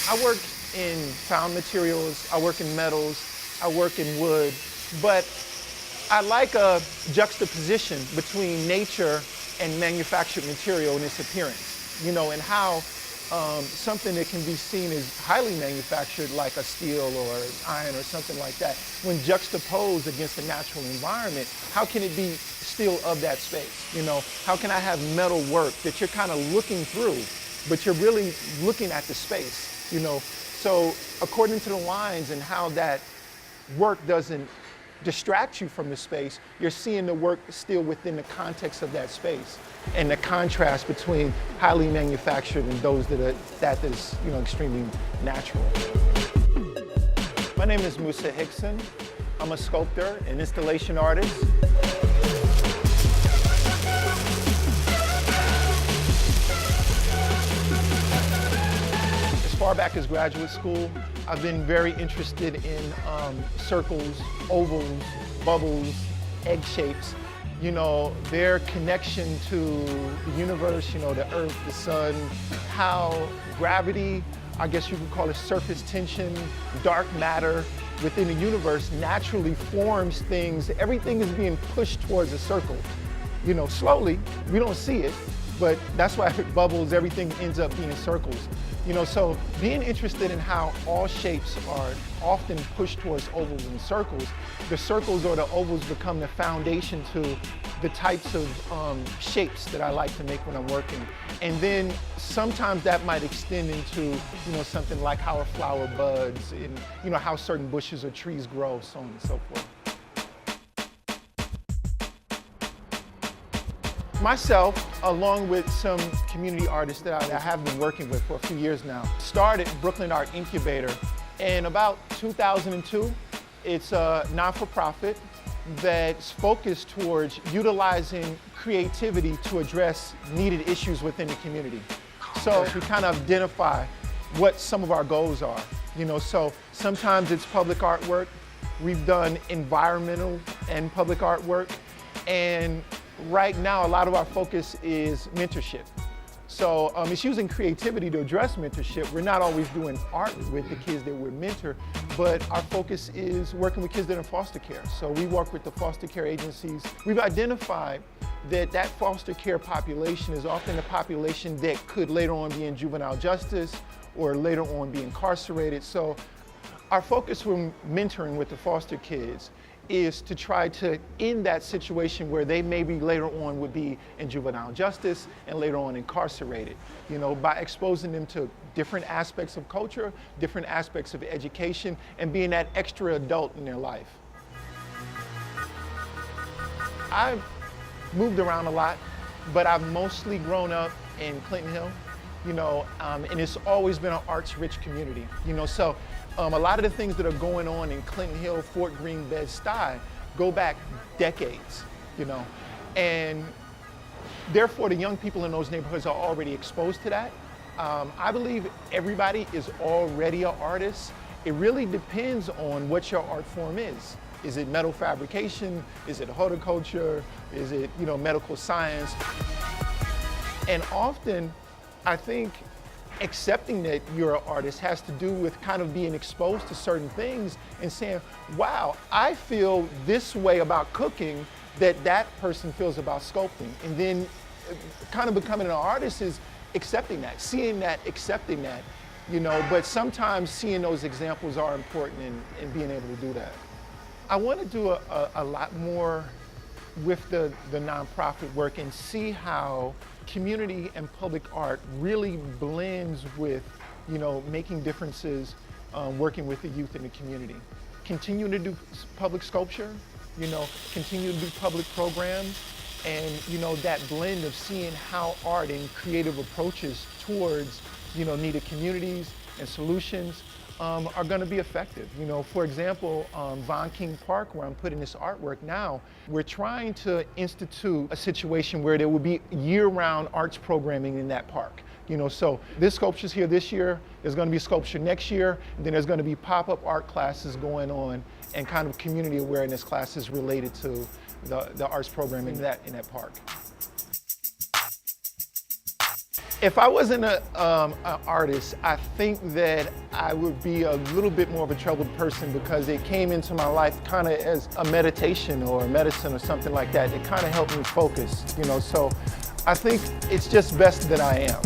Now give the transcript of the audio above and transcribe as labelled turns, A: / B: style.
A: I work in found materials, I work in metals, I work in wood, but I like a juxtaposition between nature and manufactured material in its appearance, and how something that can be seen as highly manufactured, like a steel or iron or something like that, when juxtaposed against the natural environment, how can it be still of that space? How can I have metal work that you're kind of looking through, but you're really looking at the space, So according to the lines and how that work doesn't distract you from the space, you're seeing the work still within the context of that space, and the contrast between highly manufactured and those that is extremely natural. My name is Musa Hixson. I'm a sculptor and installation artist. As far back as graduate school, I've been very interested in circles, ovals, bubbles, egg shapes. Their connection to the universe, the earth, the sun, how gravity, I guess you could call it surface tension, dark matter within the universe naturally forms things. Everything is being pushed towards a circle. Slowly, we don't see it, but that's why it bubbles, everything ends up being circles. So being interested in how all shapes are often pushed towards ovals and circles, the circles or the ovals become the foundation to the types of shapes that I like to make when I'm working. And then sometimes that might extend into, something like how a flower buds and, how certain bushes or trees grow, so on and so forth. Myself, along with some community artists that I have been working with for a few years now, started Brooklyn Art Incubator in about 2002. It's a not-for-profit that's focused towards utilizing creativity to address needed issues within the community. So we kind of identify what some of our goals are. So sometimes it's public artwork. We've done environmental and public artwork. And right now, a lot of our focus is mentorship. So it's using creativity to address mentorship. We're not always doing art with the kids that we mentor, but our focus is working with kids that are in foster care. So we work with the foster care agencies. We've identified that foster care population is often a population that could later on be in juvenile justice or later on be incarcerated. So our focus when mentoring with the foster kids is to try to end that situation where they maybe later on would be in juvenile justice and later on incarcerated, by exposing them to different aspects of culture, different aspects of education, and being that extra adult in their life. I've moved around a lot, but I've mostly grown up in Clinton Hill, and it's always been an arts-rich community, so a lot of the things that are going on in Clinton Hill, Fort Greene, Bed-Stuy go back decades, and therefore the young people in those neighborhoods are already exposed to that. I believe everybody is already an artist. It really depends on what your art form is. Is it metal fabrication? Is it horticulture? Is it, medical science? And often, I think accepting that you're an artist has to do with kind of being exposed to certain things and saying, wow, I feel this way about cooking that person feels about sculpting. And then kind of becoming an artist is accepting that, seeing that, accepting that, but sometimes seeing those examples are important in being able to do that. I want to do a lot more with the nonprofit work and see how community and public art really blends with, making differences, working with the youth in the community. Continue to do public sculpture, continue to do public programs, and, that blend of seeing how art and creative approaches towards, needed communities and solutions are going to be effective. For example, Von King Park, where I'm putting this artwork now, we're trying to institute a situation where there will be year-round arts programming in that park. So this sculpture's here this year, there's going to be sculpture next year, and then there's going to be pop-up art classes going on and kind of community awareness classes related to the arts programming in that park. If I wasn't an artist, I think that I would be a little bit more of a troubled person because it came into my life kind of as a meditation or a medicine or something like that. It kind of helped me focus, you know, so I think it's just best that I am.